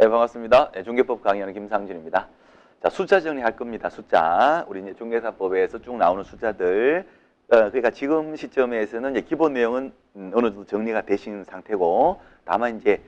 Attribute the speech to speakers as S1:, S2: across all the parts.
S1: 네, 반갑습니다. 네, 중개법 강의하는 김상준입니다. 자, 숫자 정리할 겁니다. 숫자. 우리 이제 중개사법에서 쭉 나오는 숫자들. 그러니까 지금 시점에서는 이제 기본 내용은 어느 정도 정리가 되신 상태고, 다만 이제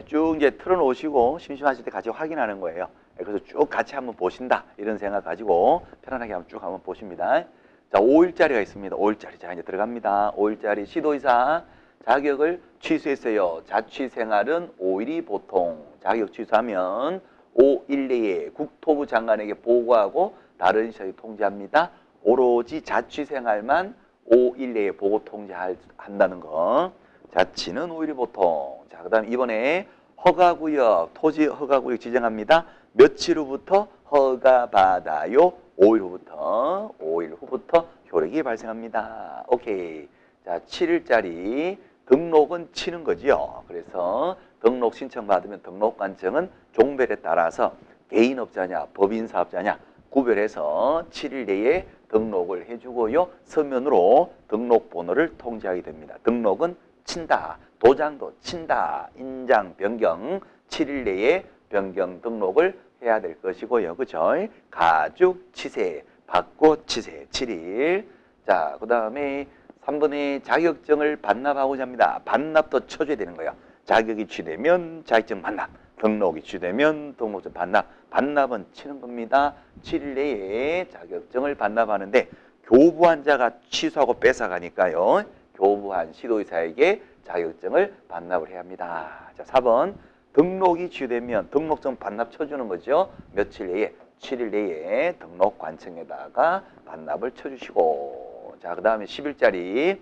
S1: 쭉 이제 틀어놓으시고 심심하실 때 같이 확인하는 거예요. 그래서 쭉 같이 한번 보신다. 이런 생각 가지고 편안하게 한번 쭉 한번 보십니다. 자, 5일짜리가 있습니다. 5일짜리. 자, 이제 들어갑니다. 5일짜리 시도의사. 자격을 취소했어요. 자취생활은 5일이 보통. 자격 취소하면 5일 내에 국토부 장관에게 보고하고 다른 시설이 통지합니다. 오로지 자취생활만 5일 내에 보고 통지한다는 거. 자취는 5일이 보통. 자, 그 다음 이번에 허가구역, 토지 허가구역 지정합니다. 며칠 후부터 허가받아요? 5일 후부터. 5일 후부터 효력이 발생합니다. 오케이. 자, 7일짜리 등록은 치는 거죠. 그래서 등록 신청받으면 등록관청은 종별에 따라서 개인업자냐 법인사업자냐 구별해서 7일 내에 등록을 해주고요. 서면으로 등록번호를 통지하게 됩니다. 등록은 친다. 도장도 친다. 인장 변경 7일 내에 변경 등록을 해야 될 것이고요. 그죠? 가죽 치세, 바꿔 치세 7일. 자, 그 다음에 3번에 자격증을 반납하고자 합니다. 반납도 쳐줘야 되는 거예요. 자격이 취되면 자격증 반납, 등록이 취되면 등록증 반납. 반납은 치는 겁니다. 7일 내에 자격증을 반납하는데 교부한 자가 취소하고 뺏어가니까요. 교부한 시도의사에게 자격증을 반납을 해야 합니다. 자, 4번 등록이 취되면 등록증 반납 쳐주는 거죠. 며칠 내에 7일 내에 등록관청에다가 반납을 쳐주시고. 자, 그 다음에 10일짜리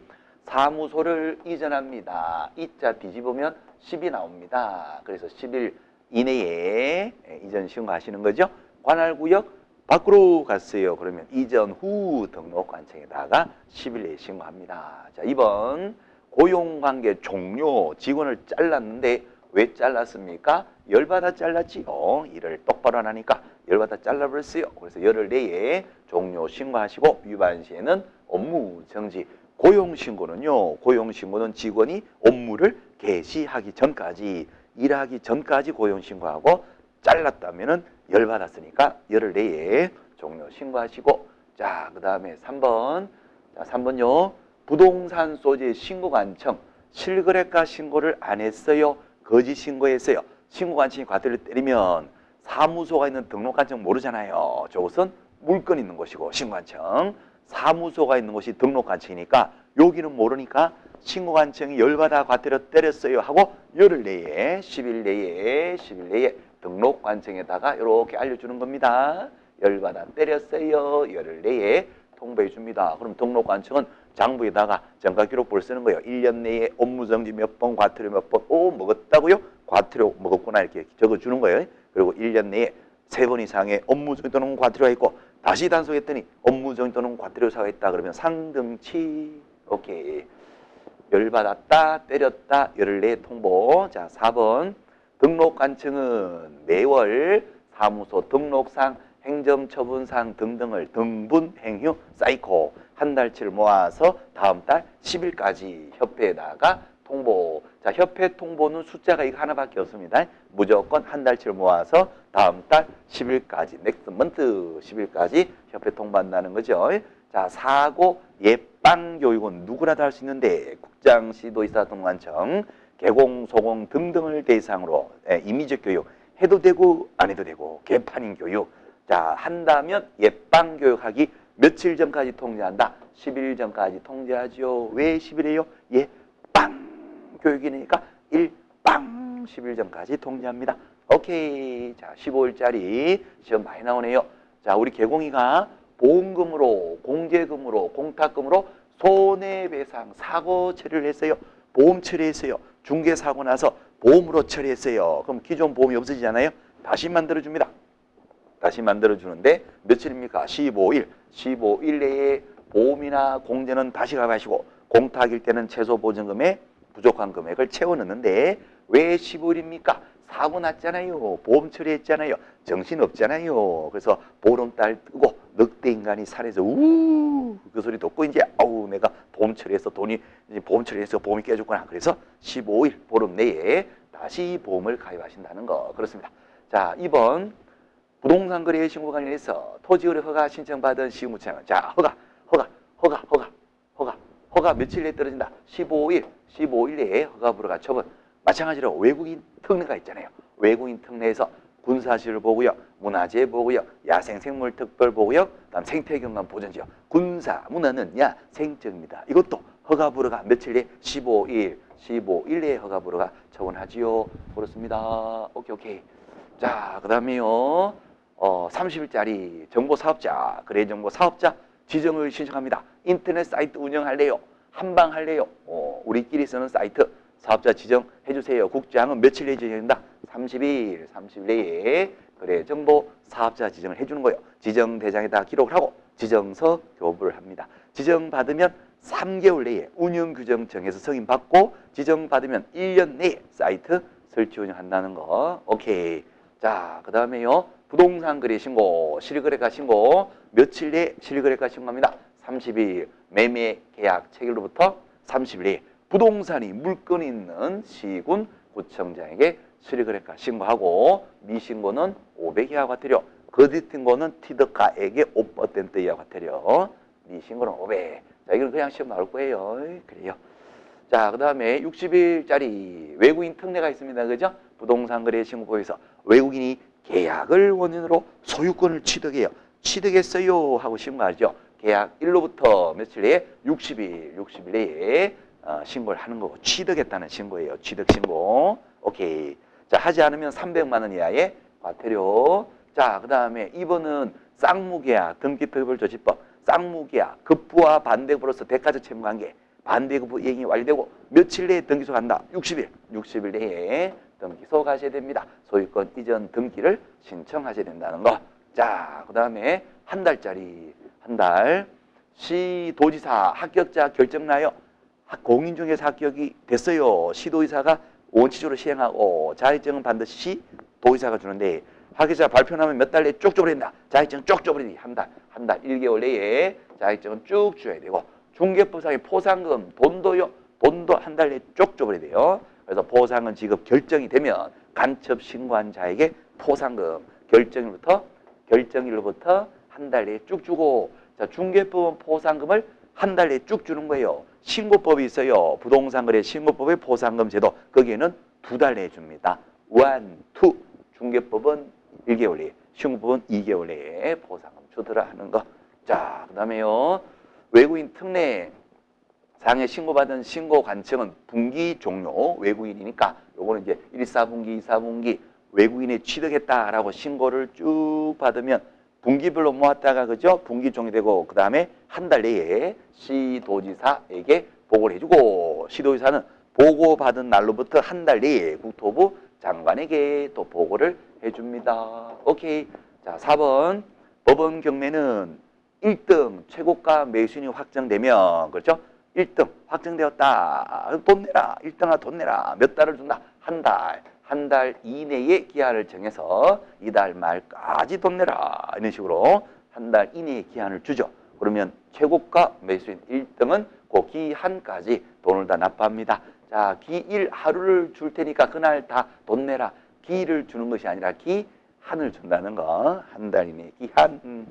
S1: 사무소를 이전합니다. 이자 뒤집으면 10이 나옵니다. 그래서 10일 이내에 이전 신고하시는 거죠. 관할구역 밖으로 갔어요. 그러면 이전 후 등록관청에다가 10일 내에 신고합니다. 자, 2번 고용관계 종료. 직원을 잘랐는데 왜 잘랐습니까? 열받아 잘랐지요. 일을 똑바로 안 하니까 열받아 잘라버렸어요. 그래서 열흘 내에 종료 신고하시고 위반 시에는 업무 정지. 고용신고는요. 고용신고는 직원이 업무를 개시하기 전까지 일하기 전까지 고용신고하고 잘랐다면은 열받았으니까 열흘 내에 종료 신고하시고. 자, 그 다음에 3번. 자, 3번요. 부동산 소재 신고관청 실거래가 신고를 안 했어요. 거짓 신고했어요. 신고관청이 과태료를 때리면 사무소가 있는 등록관청 모르잖아요. 저것은 물건 있는 곳이고 신고관청. 사무소가 있는 곳이 등록관청이니까 여기는 모르니까 신고관청이 열받아 과태료 때렸어요 하고 열흘 내에 10일 내에 등록관청에다가 이렇게 알려주는 겁니다. 열받아 때렸어요. 열흘 내에 통보해 줍니다. 그럼 등록관청은 장부에다가 정가기록부를 쓰는 거예요. 1년 내에 업무정지 몇 번, 과태료 몇 번, 먹었다고요? 과태료 먹었구나 이렇게 적어주는 거예요. 그리고 1년 내에 3번 이상의 업무정지 또는 과태료가 있고 다시 단속했더니 업무정지 또는 과태료사가 있다. 그러면 상등치. 오케이. 열받았다, 때렸다, 열흘 내에 통보. 자, 4번. 등록관청은 매월 사무소 등록상, 행정처분상 등등을 등분, 행휴, 쌓이고 한 달치를 모아서 다음 달 10일까지 협회에다가 통보. 자, 협회 통보는 숫자가 이거 하나밖에 없습니다. 무조건 한 달치를 모아서 다음 달 10일까지, next month 10일까지 협회 통보한다는 거죠. 자, 사고 예방 교육은 누구라도 할 수 있는데 국장시도의사 등관청, 개공, 소공 등등을 대상으로 임의적 교육 해도 되고 안 해도 되고 개판인 교육. 자, 한다면 예방 교육하기 며칠 전까지 통지한다. 10일 전까지 통지하죠. 왜 10일이에요? 예방 교육이니까 일방 10일 전까지 통지합니다. 오케이. 자, 15일짜리 시험 많이 나오네요. 자, 우리 개공이가 보험금으로, 공제금으로, 공탁금으로 손해배상 사고 처리를 했어요. 보험 처리했어요. 중개사고 나서 보험으로 처리했어요. 그럼 기존 보험이 없어지잖아요. 다시 만들어줍니다. 다시 만들어주는데 며칠입니까? 15일. 15일 내에 보험이나 공제는 다시 갚으시고 공탁일 때는 최소 보증금의 부족한 금액을 채워 넣는데 왜 15일입니까? 사고 났잖아요. 보험 처리했잖아요. 정신 없잖아요. 그래서 보름달 뜨고 늑대 인간이 산에서 우 그 소리 듣고 이제 아우 내가 보험 처리해서 돈이 이제 보험 처리해서 보험이 깨졌구나. 그래서 15일 보름 내에 다시 보험을 가입하신다는 거. 그렇습니다. 자, 2번 부동산 거래 신고 관련해서 토지 거래 허가 신청받은 시무차는 자, 허가 며칠 내에 떨어진다. 15일 내에 허가 불허가 처분. 마찬가지로 외국인 특례가 있잖아요. 외국인 특례에서 군사시설 보호구역, 문화재 보호구역, 야생생물 특별 보호구역, 그다음 생태경관 보전지역, 군사, 문화는 야생적입니다. 이것도 허가 불허가 며칠 내에 15일 내에 허가 불허가 처분하지요. 그렇습니다. 오케이. 자, 그다음에요. 30일짜리 정보사업자, 거래정보사업자 지정을 신청합니다. 인터넷 사이트 운영할래요? 한방 할래요? 우리끼리 쓰는 사이트 사업자 지정해주세요. 국장은 며칠 내에 지정된다? 30일 내에 거래정보 사업자 지정을 해주는 거예요. 지정 대장에다 기록을 하고 지정서 교부를 합니다. 지정받으면 3개월 내에 운영규정 정해서 승인받고 지정받으면 1년 내에 사이트 설치 운영한다는 거. 오케이. 자, 그 다음에요. 부동산 거래 신고, 실거래가 신고 며칠 내에 실거래가 신고합니다. 30일 매매 계약 체결로부터 30일 내에 부동산이 물건이 있는 시군 구청장에게 실거래가 신고하고 미신고는 500 이하 과태료, 거짓신고는 티득가에게 5% 이하 과태료, 미신고는 500. 자, 이건 그냥 시험 나올 거예요. 그래요. 자, 그 다음에 60일짜리 외국인 특례가 있습니다. 그죠? 부동산 거래 신고법에서 외국인이 계약을 원인으로 소유권을 취득해요. 취득했어요 하고 신고하죠. 계약 일로부터 며칠 내에 60일 내에 신고를 하는 거고 취득했다는 신고예요. 취득 신고. 오케이. 자, 하지 않으면 300만 원 이하의 과태료. 자, 그 다음에 2번은 쌍무계약 등기특별조치법. 쌍무계약 급부와 반대급부로서 대가적 채무관계. 반대급부 이행이 완료되고 며칠 내에 등기소 간다. 60일 내에 등기소 가셔야 됩니다. 소유권 이전 등기를 신청하셔야 된다는 거. 자, 그 다음에 한 달 시도지사 합격자 결정나요? 공인중개사 합격이 됐어요. 시도지사가 원칙적으로 시행하고 자격증은 반드시 도지사가 주는데 합격자 발표나면 몇 달 내에 쭉 줘버린다. 자격증 쭉 줘버리니 한 달 1개월 내에 자격증은 쭉 줘야 되고 중개법상의 포상금 돈도요. 돈도 한 달 내에 쭉 줘버려야 돼요. 그래서 포상금 지급 결정이 되면 간첩 신고한 자에게 포상금 결정일로부터 한 달 내에 쭉 주고 자, 중개법은 포상금을 한 달 내에 쭉 주는 거예요. 신고법이 있어요. 부동산 거래 신고법의 포상금 제도. 거기에는 2달 내에 줍니다. 1, 2. 중개법은 1개월 내에, 신고법은 2개월 내에 포상금 주더라 하는 거. 자, 그 다음에요. 외국인 특례 상해 신고받은 신고 관청은 분기 종료, 외국인이니까 요거는 이제 1, 4분기, 2, 4분기 외국인이 취득했다라고 신고를 쭉 받으면 분기별로 모았다가 그죠? 분기 종료되고 그 다음에 한 달 내에 시도지사에게 보고를 해주고 시도지사는 보고받은 날로부터 한 달 내에 국토부 장관에게 또 보고를 해줍니다. 오케이. 자, 4번 법원 경매는 1등 최고가 매수인이 확정되면 그렇죠? 1등 확정되었다. 돈 내라. 1등아 돈 내라. 몇 달을 준다? 한 달. 한 달 이내에 기한을 정해서 이달 말까지 돈 내라. 이런 식으로 한 달 이내에 기한을 주죠. 그러면 최고가 매수인 1등은 그 기한까지 돈을 다 납부합니다. 자, 기일 하루를 줄 테니까 그날 다 돈 내라. 기일을 주는 것이 아니라 기한을 준다는 거. 한 달 이내 기한.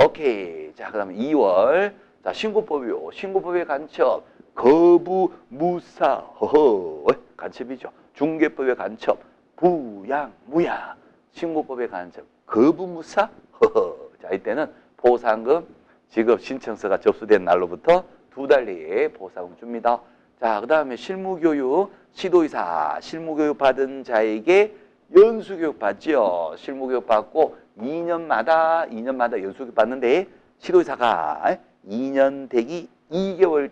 S1: 오케이. 자, 그 다음에 2월. 자, 신고법이요. 신고법의 간첩. 거부, 무사, 허허. 간첩이죠. 중개법의 간첩. 부양, 무양. 신고법의 간첩. 거부, 무사, 허허. 자, 이때는 포상금 지급 신청서가 접수된 날로부터 2달 내에 포상금 줍니다. 자, 그 다음에 실무교육. 시도의사. 실무교육 받은 자에게 연수교육 받죠. 실무교육 받고 2년마다 연수교육 받는데 시도의사가 2년 되기 2개월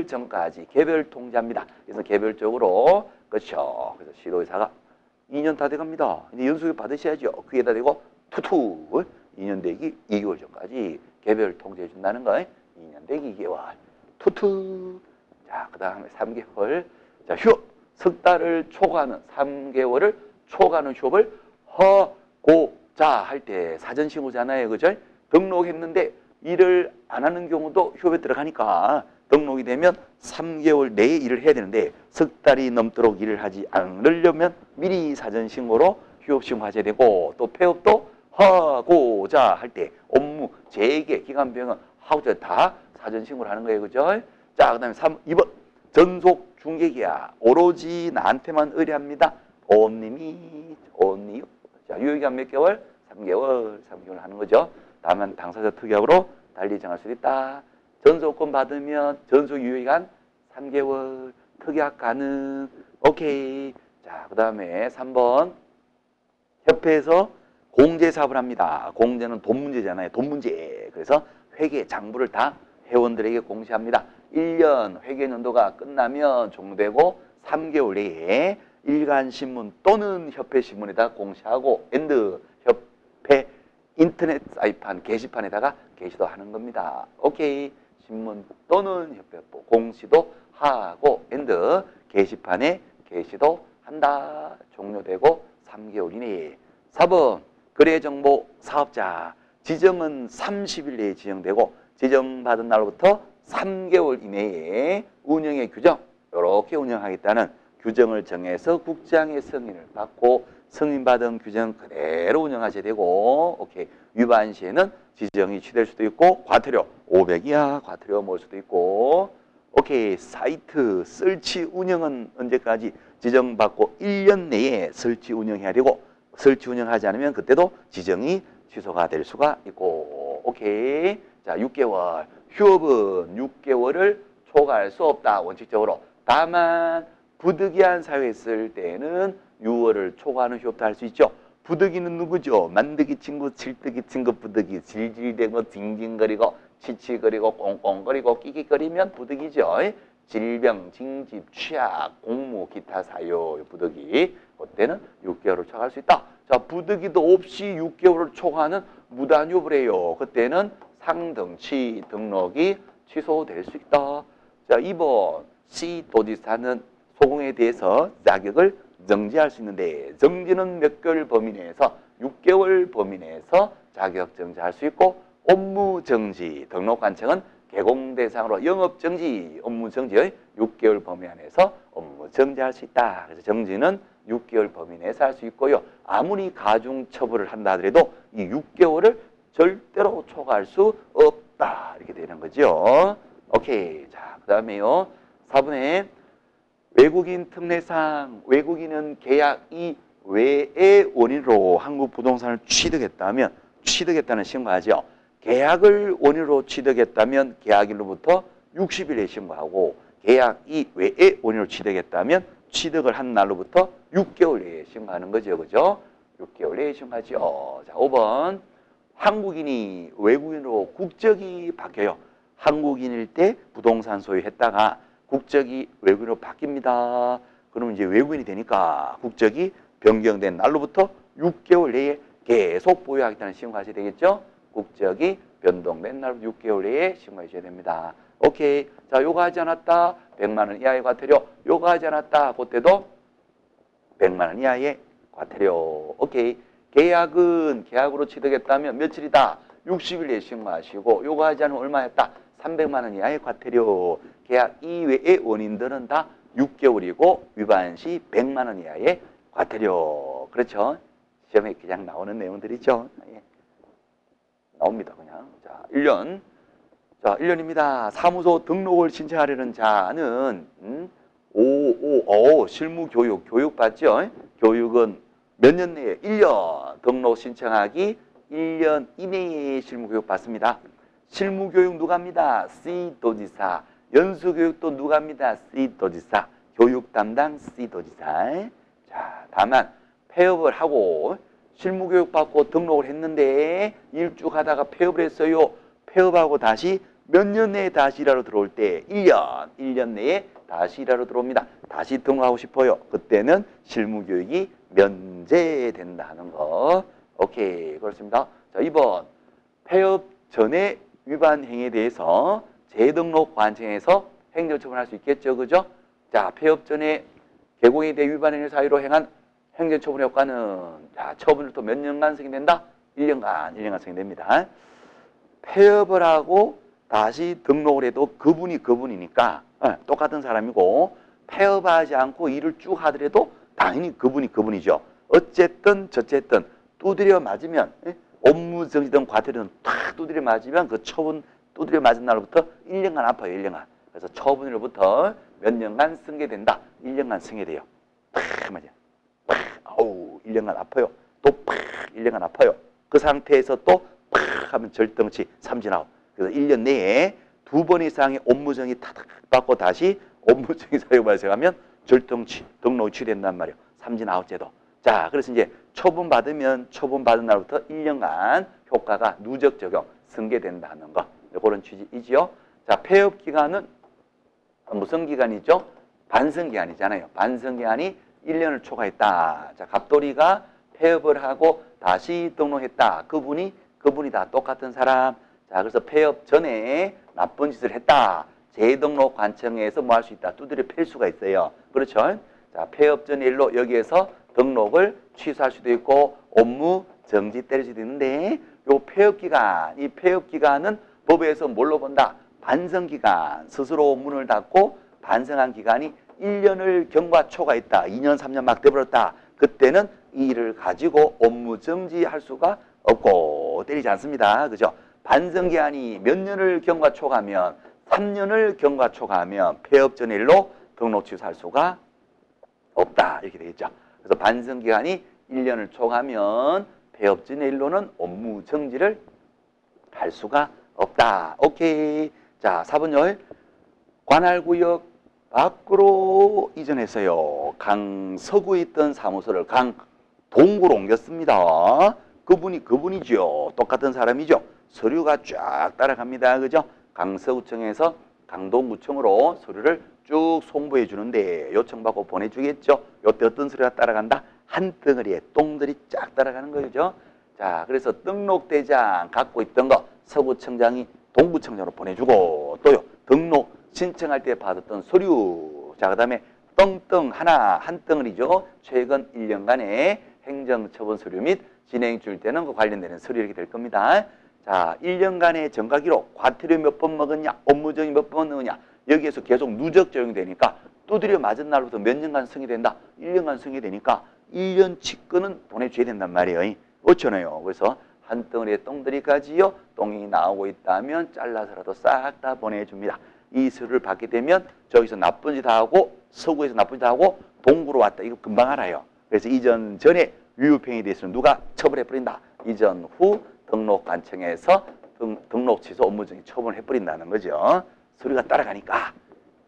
S1: 전까지 개별 통제합니다. 그래서 개별적으로 그렇죠. 그래서 시도의사가 2년 다 돼갑니다. 이제 연수교육 받으셔야죠. 귀에다 대고 투투 2년 되기 2개월 전까지 개별 통제해 준다는 거. 2년 되기 2개월 투투. 자, 그 다음에 3개월. 자, 휴업. 석 달을 초과하는 3개월을 초과하는 휴업을 허고적 자, 할 때 사전신고잖아요. 그죠? 등록했는데 일을 안 하는 경우도 휴업에 들어가니까 등록이 되면 3개월 내에 일을 해야 되는데 석 달이 넘도록 일을 하지 않으려면 미리 사전신고로 휴업신고하셔야 되고 또 폐업도 하고자 할 때 업무 재개 기간병은 하고자 다 사전신고를 하는 거예요. 그죠? 자, 그 다음에 2번 전속 중개계약 오로지 나한테만 의뢰합니다. 보험님이 자, 유효기간 몇 개월? 3개월 하는 거죠. 다만 당사자 특약으로 달리 정할 수 있다. 전속권 받으면 전속 유효기간 3개월, 특약 가능. 오케이. 자, 그 다음에 3번 협회에서 공제 사업을 합니다. 공제는 돈 문제잖아요. 돈 문제. 그래서 회계 장부를 다 회원들에게 공시합니다. 1년 회계 연도가 끝나면 종료되고 3개월 내에 일간신문 또는 협회 신문에다 공시하고 엔드 협회 인터넷 사이판 게시판에다가 게시도 하는 겁니다. 오케이. 신문 또는 협회 공시도 하고 엔드 게시판에 게시도 한다. 종료되고 3개월 이내에. 4번 거래정보 사업자 지정은 30일 내에 지정되고 지정받은 날로부터 3개월 이내에 운영의 규정 이렇게 운영하겠다는 규정을 정해서 국장의 승인을 받고 승인받은 규정 그대로 운영하셔야 되고 오케이. 위반 시에는 지정이 취될 수도 있고 과태료 500이야 과태료 먹을 수도 있고 오케이. 사이트 설치 운영은 언제까지 지정받고 1년 내에 설치 운영해야 되고 설치 운영하지 않으면 그때도 지정이 취소가 될 수가 있고 오케이. 자, 6개월 휴업은 6개월을 초과할 수 없다. 원칙적으로. 다만 부득이한 사유에 있을 때는 6월을 초과하는 휴업도 할 수 있죠. 부득이는 누구죠? 만드기 친구, 칠뜨기 친구 부득이 질질대고 징징거리고 치치거리고 꽁꽁거리고 끼끼거리면 부득이죠. 질병, 징집, 취약, 공무, 기타 사유 부득이 그때는 6개월을 초과할 수 있다. 자, 부득이도 없이 6개월을 초과하는 무단휴업을 해요. 그때는 상등치 등록이 취소될 수 있다. 자, 2번 시도지사는 소공에 대해서 자격을 정지할 수 있는데 정지는 몇 개월 범위 내에서 6개월 범위 내에서 자격 정지할 수 있고 업무 정지 등록관청은 개공 대상으로 영업 정지, 업무 정지의 6개월 범위 안에서 업무 정지할 수 있다. 그래서 정지는 6개월 범위 내에서 할 수 있고요. 아무리 가중 처벌을 한다 하더라도 이 6개월을 절대로 초과할 수 없다. 이렇게 되는 거죠. 오케이. 자, 그 다음에요. 4번에 외국인 특례상 외국인은 계약 이외의 원인으로 한국 부동산을 취득했다는 신고하죠. 계약을 원인으로 취득했다면 계약일로부터 60일에 신고하고 계약 이외의 원인으로 취득했다면 취득을 한 날로부터 6개월 내에 신고하는 거죠. 그죠? 6개월 내에 신고하죠. 자, 5번 한국인이 외국인으로 국적이 바뀌어요. 한국인일 때 부동산 소유했다가 국적이 외국인으로 바뀝니다. 그러면 이제 외국인이 되니까 국적이 변경된 날로부터 6개월 내에 계속 보유하겠다는 신고하셔야 되겠죠? 국적이 변동된 날부터 6개월 내에 신고하셔야 됩니다. 오케이. 자, 요거 하지 않았다. 100만 원 이하의 과태료. 요거 하지 않았다. 그때도 100만 원 이하의 과태료. 오케이. 계약은 계약으로 취득했다면 며칠이다? 60일 내에 신고하시고 요거 하지 않으면 얼마였다? 300만 원 이하의 과태료. 계약 이외의 원인들은 다 6개월이고 위반 시 100만 원 이하의 과태료. 그렇죠? 시험에 그냥 나오는 내용들이죠. 예. 나옵니다. 그냥. 자, 1년. 자, 1년입니다. 사무소 등록을 신청하려는 자는 실무교육. 교육 받죠? 교육은 몇 년 내에? 1년. 등록 신청하기 1년 이내에 실무교육 받습니다. 실무교육 누가 합니다? C도지사. 연수교육도 누가 합니다? C도지사. 교육 담당 C도지사. 자, 다만 폐업을 하고 실무교육 받고 등록을 했는데 일주하다가 폐업을 했어요. 폐업하고 다시 몇 년 내에 다시 일하러 들어올 때 1년 내에 다시 일하러 들어옵니다. 다시 등록하고 싶어요. 그때는 실무교육이 면제된다는 거. 오케이. 그렇습니다. 자, 2번 폐업 전에 위반 행위에 대해서 재등록 관청에서 행정처분할 수 있겠죠. 그죠? 자, 폐업 전에 개공에 대해 위반 행위 사유로 행한 행정처분 효과는 자, 처분으로부터 몇 년간 승인된다? 1년간 승인됩니다. 폐업을 하고 다시 등록을 해도 그분이니까 똑같은 사람이고 폐업하지 않고 일을 쭉 하더라도 당연히 그분이죠. 어쨌든 저쨌든 두드려 맞으면 업무 정지든 과태료든 탁 두드려 맞으면 그 처분 두드려 맞은 날부터 1년간 아파요. 1년간. 그래서 처분으로부터 몇 년간 승계된다. 1년간 승계돼요. 팍 맞아. 팍 아우 1년간 아파요. 또 팍 1년간 아파요. 그 상태에서 또 팍 하면 절등치 삼진아웃. 그래서 1년 내에 2번 이상의 업무정지 타닥 받고 다시 업무정지 사유 발생하면 절등치 등록이 취된단 말이에요. 삼진아웃제도. 자, 그래서 이제 처분받은 날부터 1년간 효과가 누적 적용 승계된다는 거. 그런 취지이지요. 자, 폐업 기간은 무슨 기간이죠? 반성 기간이잖아요. 반성 기간이 1년을 초과했다. 자, 갑돌이가 폐업을 하고 다시 등록했다. 그분이 다 똑같은 사람. 자, 그래서 폐업 전에 나쁜 짓을 했다. 재등록 관청에서 뭐 할 수 있다. 두드려 팰 수가 있어요. 그렇죠? 자, 폐업 전 일로 여기에서 등록을 취소할 수도 있고 업무 정지 때릴 수도 있는데 요 폐업 기간, 이 폐업 기간은 법에서 뭘로 본다? 반성 기간. 스스로 문을 닫고 반성한 기간이 1년을 경과 초과했다. 2년, 3년 막 돼버렸다. 그때는 이 일을 가지고 업무 정지할 수가 없고 때리지 않습니다. 그죠? 반성 기한이 몇 년을 경과 초과하면 3년을 경과 초과하면 폐업 전일로 등록 취소할 수가 없다. 이렇게 되겠죠. 그래서 반성 기간이 1년을 초과하면 폐업 전일로는 업무 정지를 할 수가 없다. 오케이. 자, 4번요. 관할구역 밖으로 이전했어요. 강서구에 있던 사무소를 강동구로 옮겼습니다. 그분이죠. 똑같은 사람이죠. 서류가 쫙 따라갑니다. 그죠? 강서구청에서 강동구청으로 서류를 쭉 송부해 주는데 요청받고 보내주겠죠. 요때 어떤 서류가 따라간다? 한 덩어리에 똥들이 쫙 따라가는 거죠. 자, 그래서 등록대장 갖고 있던 거 서구청장이 동구청장으로 보내주고 또요. 등록 신청할 때 받았던 서류. 자, 그 다음에 똥똥 한 덩어리죠. 최근 1년간의 행정처분 서류 및 진행 중일 때는 그 관련되는 서류 이렇게 될 겁니다. 자, 1년간의 전가기록, 과태료 몇 번 먹었냐, 업무정지 몇 번 넣었냐, 여기에서 계속 누적 적용되니까 두드려 맞은 날부터 몇 년간 승인된다. 1년간 승인되니까 1년치 거는 보내줘야 된단 말이에요. 그렇잖아요. 그래서 한 덩어리의 똥들이까지요. 똥이 나오고 있다면 잘라서라도 싹 다 보내줍니다. 이 서류를 받게 되면 저기서 나쁜 짓 하고 서구에서 나쁜 짓 하고 동구로 왔다. 이거 금방 알아요. 그래서 이전 전에 유효행위에 대해서는 누가 처벌해버린다. 이전 후 등록관청에서 등록 취소 업무정지 처분을 해버린다는 거죠. 서류가 따라가니까.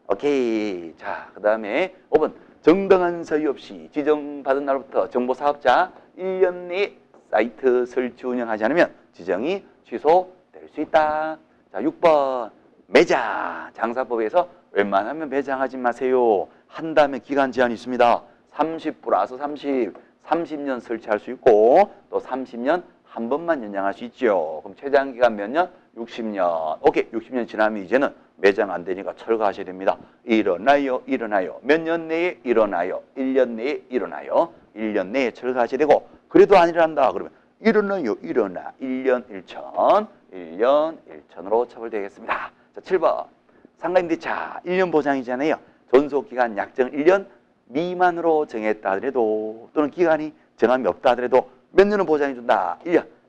S1: 오케이. 자, 그 다음에 5번. 정당한 사유 없이 지정받은 날부터 정보사업자 1년 내에 사이트 설치 운영하지 않으면 지정이 취소될 수 있다. 자, 6번. 매장. 장사법에서 웬만하면 매장하지 마세요. 한다면 기간 제한이 있습니다. 30 플러스 30년 설치할 수 있고 또 30년 한 번만 연장할 수 있죠. 그럼 최장기간 몇 년? 60년. 오케이. 60년 지나면 이제는 매장 안 되니까 철거하셔야 됩니다. 일어나요. 몇 년 내에 일어나요. 1년 내에 일어나요. 1년 내에 철거하셔야 되고 그래도 안 일어난다. 그러면 일어나. 1년 1천으로 처벌되겠습니다. 자, 7번. 상가임대차 1년 보장이잖아요. 존속기간 약정 1년 미만으로 정했다 하더라도 또는 기간이 정함이 없다 하더라도 몇 년은 보장해 준다.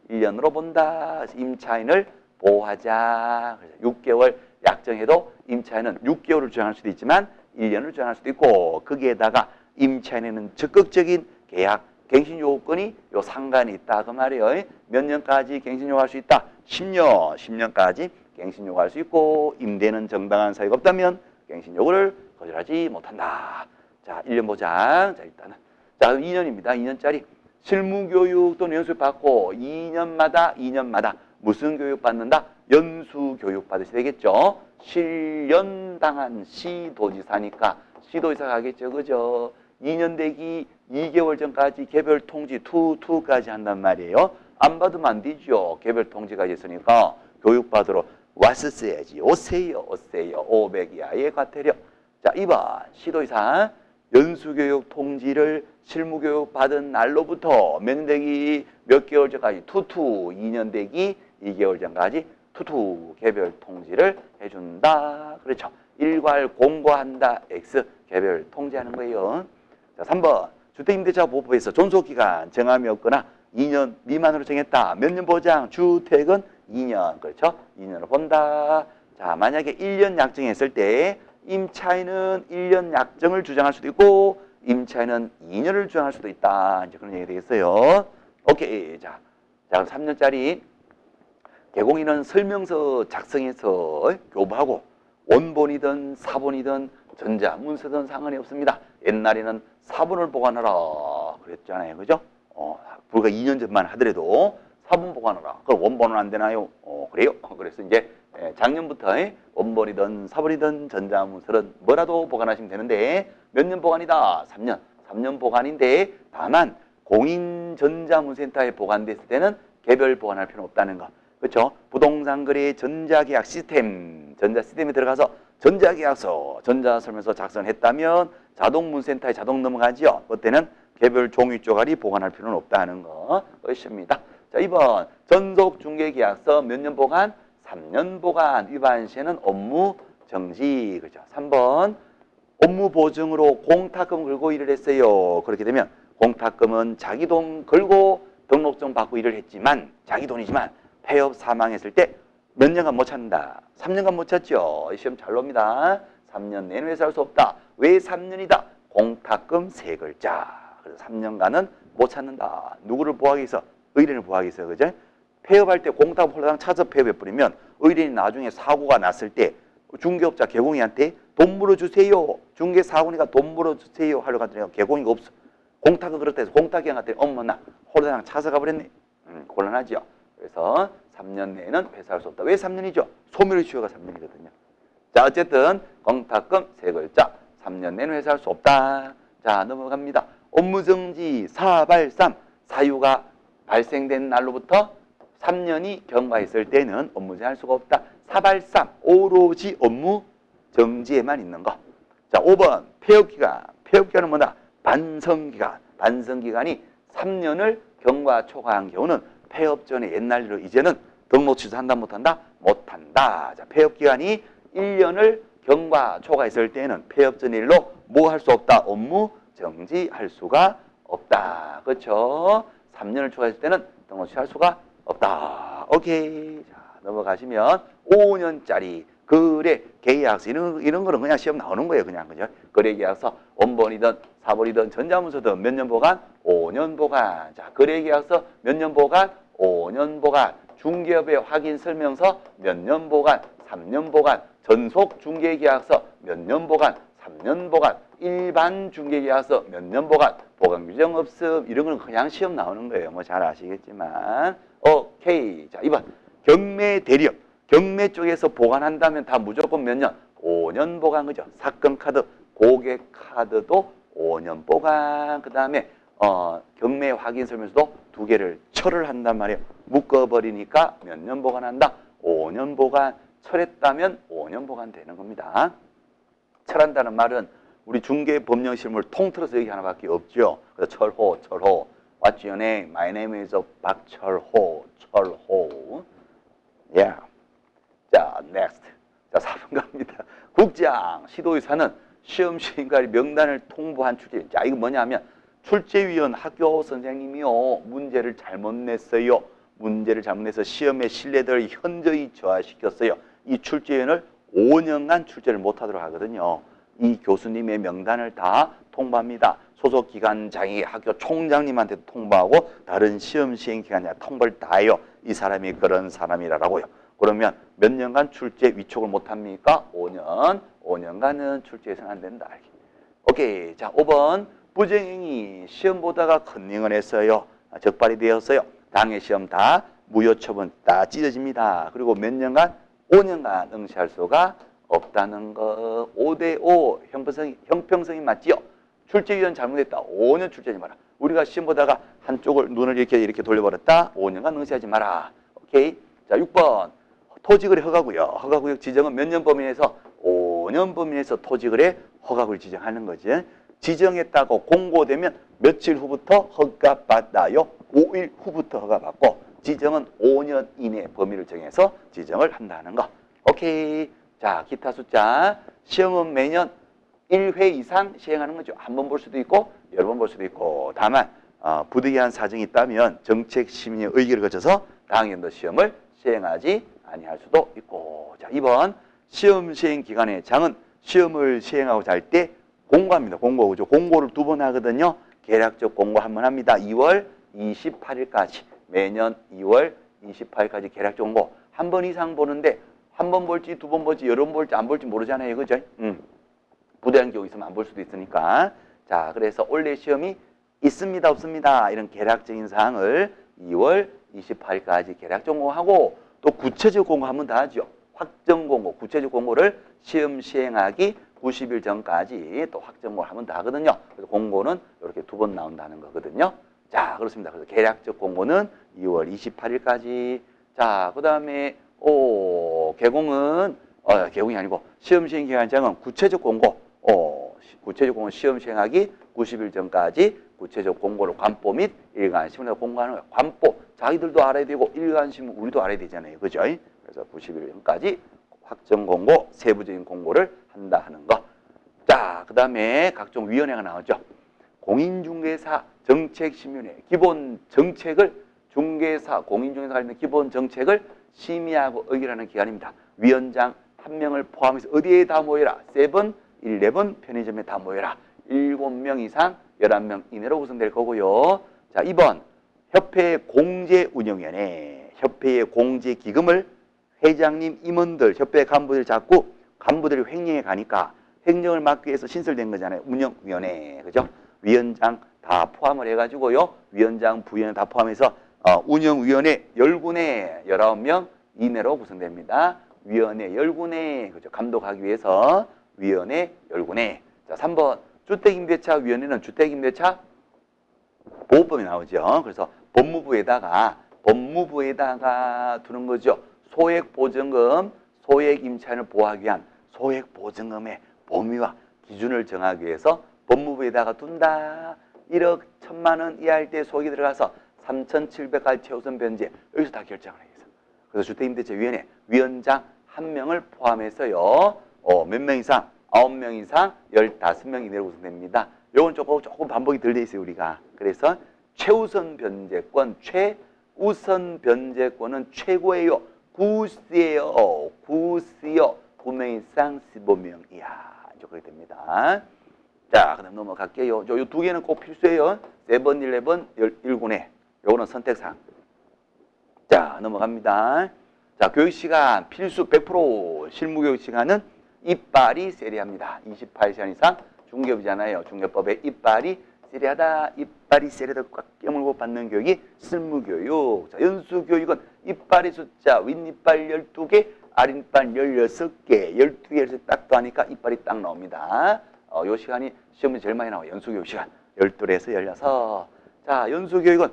S1: 1년으로 본다. 임차인을 보호하자. 6개월 약정해도 임차인은 6개월을 주장할 수도 있지만 1년을 주장할 수도 있고 거기에다가 임차인에는 적극적인 계약, 갱신 요건이 요 상관이 있다. 그 말이에요. 몇 년까지 갱신 요구할 수 있다. 10년까지 갱신 요구할 수 있고 임대는 정당한 사유가 없다면 갱신 요구를 거절하지 못한다. 자, 1년 보장. 자, 일단은. 자, 2년입니다. 2년짜리. 실무교육 또는 연수 받고 2년마다 무슨 교육 받는다? 연수 교육 받으셔야 되겠죠. 실연당한 시도지사니까 시도지사가 하겠죠. 그죠? 2년 되기 2개월 전까지 개별 통지 투까지 한단 말이에요. 안 받으면 안 되죠. 개별 통지가 있으니까 교육 받으러 왔었어야지. 오세요. 500 이하의 과태료. 자, 2번 시도지사 연수교육 통지를 실무교육 받은 날로부터 몇 년 되기 몇 개월 전까지 투투 2년 되기 2개월 전까지 투투 개별 통지를 해준다. 그렇죠. 일괄 공고한다. X 개별 통지하는 거예요. 자, 3번 주택임대차보호법에서 존속기간 정함이 없거나 2년 미만으로 정했다. 몇 년 보장? 주택은 2년. 그렇죠. 2년을 본다. 자, 만약에 1년 약정했을 때 임차인은 1년 약정을 주장할 수도 있고 임차인은 2년을 주장할 수도 있다. 이제 그런 얘기 되겠어요. 오케이. 자, 3년짜리 개공인은 설명서 작성해서 교부하고 원본이든 사본이든 전자문서든 상관이 없습니다. 옛날에는 사본을 보관하라 그랬잖아요. 그죠? 불과 2년 전만 하더라도 사본 보관하라. 그럼 원본은 안 되나요? 그래요. 그래서 이제 작년부터 원본이든 사본이든 전자문서든 뭐라도 보관하시면 되는데 몇 년 보관이다? 3년. 3년 보관인데 다만 공인전자문센터에 보관됐을 때는 개별 보관할 필요는 없다는 거. 그렇죠? 부동산 거래 전자계약 시스템, 전자 시스템에 들어가서 전자계약서, 전자설명서 작성을 했다면 자동문센터에 자동 넘어가지요. 그때는 개별 종이 쪼가리 보관할 필요는 없다는 것입니다. 자, 2번 전속중개계약서 몇 년 보관? 3년 보관. 위반 시에는 업무 정지. 그죠? 3번 업무 보증으로 공탁금 걸고 일을 했어요. 그렇게 되면 공탁금은 자기 돈 걸고 등록증 받고 일을 했지만 자기 돈이지만 폐업 사망했을 때 몇 년간 못 찾는다. 3년간 못 찾죠. 시험 잘 놉니다. 3년 내는 회사할 수 없다. 왜 3년이다? 공탁금 3글자. 그래서 3년간은 못 찾는다. 누구를 보호하기 위해서? 의뢰인을 보호하기 위해서. 그죠? 폐업할 때 공탁금 홀라당 찾아 폐업해버리면 의뢰인이 나중에 사고가 났을 때 중개업자 개공이한테 돈 물어주세요. 중개사고니까 돈 물어주세요. 하려고 하더니 개공이가 없어. 공탁은 그렇다 해서 공탁이한 갔더니 어머나 홀라당 찾아가 버렸네. 곤란하죠. 그래서 3년 내에는 회사할 수 없다. 왜 3년이죠? 소멸의 취소가 3년이거든요. 자, 어쨌든 공탁금 3글자 3년 내는 회사할 수 없다. 자, 넘어갑니다. 업무정지 4발삼 사유가 발생된 날로부터 3년이 경과했을 때는 업무정지 할 수가 없다. 4발삼 오로지 업무 정지에만 있는 거. 자, 5번 폐업기간. 폐업기간은 뭐다? 반성기간. 반성기간이 3년을 경과 초과한 경우는 폐업 전에 옛날 일로 이제는 등록 취소한다 못한다? 못한다. 자, 폐업기간이 1년을 경과 초과했을 때는 폐업 전 일로 뭐 할 수 없다? 업무 정지할 수가 없다. 그렇죠? 3년을 초과했을 때는 등록 취소할 수가 없다. 오케이. 자, 넘어가시면 5년짜리 거래 계약서 이런 거는 그냥 시험 나오는 거예요. 그냥 그죠? 거래 계약서 원본이든 사본이든 전자문서든 몇 년 보관? 5년 보관. 자, 거래 계약서 몇 년 보관? 5년 보관. 중개업의 확인 설명서 몇 년 보관? 3년 보관. 전속 중개계약서 몇 년 보관? 3년 보관. 일반 중개계약서 몇 년 보관? 보관 규정 없음. 이런 건 그냥 시험 나오는 거예요. 뭐 잘 아시겠지만. 오케이. 자, 2번 경매 대리업. 경매 쪽에서 보관한다면 다 무조건 몇 년? 5년 보관. 그죠? 사건 카드, 고객 카드도 5년 보관. 그 다음에 경매 확인 설명서도 2개를 철을 한단 말이에요. 묶어버리니까 몇 년 보관한다? 5년 보관. 철했다면 5년 보관되는 겁니다. 철한다는 말은 우리 중개 법령 실무를 통틀어서 여기 하나밖에 없죠. 그래서 철호. What's your name? My name is 박철호. 철호. Yeah. 자, next. 자, 4번 갑니다. 국장, 시도의사는 시험 시행관리 명단을 통보한 출제. 자, 이거 뭐냐면 출제위원 학교 선생님이요. 문제를 잘못 냈어요. 문제를 잘못 내서 시험의 신뢰도를 현저히 저하시켰어요. 이 출제위원을 5년간 출제를 못하도록 하거든요. 이 교수님의 명단을 다 통보합니다. 소속 기관장이 학교 총장님한테도 통보하고 다른 시험 시행 기관장한테 통보를 다 해요. 이 사람이 그런 사람이라고요. 그러면 몇 년간 출제 위촉을 못합니까? 5년. 5년간은 출제해서는 안 된다. 오케이. 자, 5번 부정행위 시험 보다가 컨닝을 했어요. 적발이 되었어요. 당해 시험 다 무효 처분 다 찢어집니다. 그리고 몇 년간? 5년간 응시할 수가 없다는 거. 5대5 형평성이 맞지요? 출제위원 잘못했다. 5년 출제하지 마라. 우리가 시험 보다가 한쪽을 눈을 이렇게 돌려버렸다. 5년간 응시하지 마라. 오케이. 자, 6번 토지거래 허가구역. 허가구역 지정은 몇 년 범위 내에서 5년 범위 내에서 토지거래 허가구역 지정하는 거지. 지정했다고 공고되면 며칠 후부터 허가받아요. 5일 후부터 허가받고 지정은 5년 이내 범위를 정해서 지정을 한다는 거. 오케이. 자, 기타 숫자. 시험은 매년 1회 이상 시행하는 거죠. 한 번 볼 수도 있고 여러 번 볼 수도 있고. 다만 부득이한 사정이 있다면 정책심의 의결을 거쳐서 다음 연도 시험을 시행하지 아니할 수도 있고. 자, 2번 시험 시행 기간의 장은 시험을 시행하고자 할 때 공고합니다. 공고, 그죠? 공고를 2번 하거든요. 계략적 공고 한 번 합니다. 2월 28일까지. 매년 2월 28일까지 계략적 공고. 한 번 이상 보는데 한 번 볼지 2번 볼지 여러 번 볼지 안 볼지 모르잖아요. 그죠? 부대한 경우 있으면 안 볼 수도 있으니까. 자, 그래서 올해 시험이 있습니다, 없습니다. 이런 계략적인 사항을 2월 28일까지 계략적 공고하고 또 구체적 공고 한 번 더 하죠. 확정 공고, 구체적 공고를 시험 시행하기 90일 전까지 또 확정 공고를 한 번 더 하거든요. 그래서 공고는 이렇게 2번 나온다는 거거든요. 자, 그렇습니다. 그래서 계략적 공고는 2월 28일까지. 자, 그 다음에 개공은 개공이 아니고 시험 시행 기간장은 구체적 공고. 구체적 공고 시험 시행하기 90일 전까지 구체적 공고를 관포 및 일간시문에서 공고하는 거예요. 관포 자기들도 알아야 되고 일간시문 우리도 알아야 되잖아요. 그죠? 그래서 90일 전까지 확정 공고, 세부적인 공고를 한다 하는 거. 자, 그 다음에 각종 위원회가 나오죠. 공인중개사 정책심의위원회 기본 정책을 중개사, 공인중개사가 있는 기본 정책을 심의하고 의결하는 기관입니다. 위원장 1명을 포함해서 어디에 다 모여라. 11 편의점에 다 모여라. 7명 이상 11명 이내로 구성될 거고요. 자, 2번 협회 공제운영위원회. 협회의 공제기금을 회장님, 임원들, 협회 간부들 잡고 간부들이 횡령해 가니까 횡령을 막기 위해서 신설된 거잖아요. 운영위원회. 그죠? 위원장 다 포함을 해가지고요. 위원장, 부위원장 다 포함해서 운영위원회 10군에 19명 이내로 구성됩니다. 위원회 10군에 그죠? 감독하기 위해서 위원회 10군에. 자, 3번 주택임대차위원회는 주택임대차 보호법이 나오죠. 그래서 법무부에다가 두는 거죠. 소액보증금, 소액임차인을 보호하기 위한 소액보증금의 범위와 기준을 정하기 위해서 법무부에다가 둔다. 1억 1,000만 원 이하일 때 소액이 들어가서 3,700까지 최우선 변제. 여기서 다 결정을 해요. 그래서 주택임대차위원회 위원장 1명을 포함해서요. 몇 명 이상? 9명 이상 15명 이내로 구성됩니다. 요건 조금 반복이 덜 돼 있어요, 우리가. 그래서 최우선 변제권은 최고예요. 구스예요. 9명 이상 15명 이하. 이제 그렇게 됩니다. 자, 그다음 넘어갈게요. 요 두 개는 꼭 필수예요. 7, 11, 1군에. 요거는 선택사항. 자, 넘어갑니다. 자, 교육시간 필수 100% 실무교육시간은 이빨이 세리합니다. 28시간 이상 중개업이잖아요. 중개법에 이빨이 세리하다. 이빨이 세리하다 꽉 깨물고 받는 교육이 실무교육. 자, 연수교육은 이빨의 숫자 윗이빨 12개, 아랫이빨 16개, 12개에서 딱 더하니까 이빨이 딱 나옵니다. 요 시간이 시험에 제일 많이 나와요. 연수교육 시간 12에서 16. 자, 연수교육은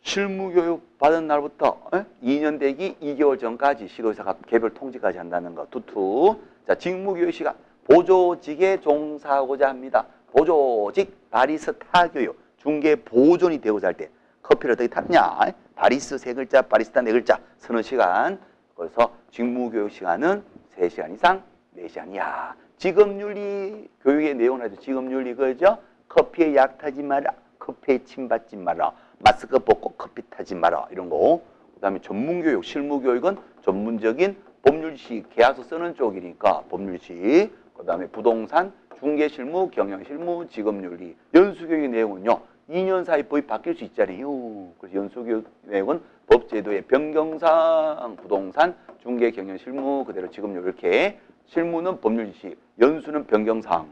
S1: 실무교육 받은 날부터 2년 되기 2개월 전까지 시도의사가 개별 통지까지 한다는 거. 투투. 자, 직무교육 시간 보조직에 종사하고자 합니다. 보조직 바리스타 교육. 중개 보존이 되고자 할 때 커피를 어떻게 탔냐. 바리스 3글자, 바리스타 4글자. 서너 시간. 그래서 직무교육 시간은 3시간 이상 4시간 이하. 직업윤리 교육의 내용을 하죠. 직업윤리 그죠? 커피에 약 타지 마라. 커피에 침 받지 마라. 마스크 벗고 커피 타지 마라. 이런 거. 그 다음에 전문교육, 실무교육은 전문적인 법률시, 계약서 쓰는 쪽이니까 법률시. 그 다음에 부동산, 중개실무, 경영실무, 직업윤리. 연수교육의 내용은요. 2년 사이 법이 바뀔 수 있잖아요. 그래서 연수교육 내용은 법제도의 변경사항, 부동산, 중개, 경영실무, 그대로 직업윤리 이렇게. 실무는 법률시, 연수는 변경사항.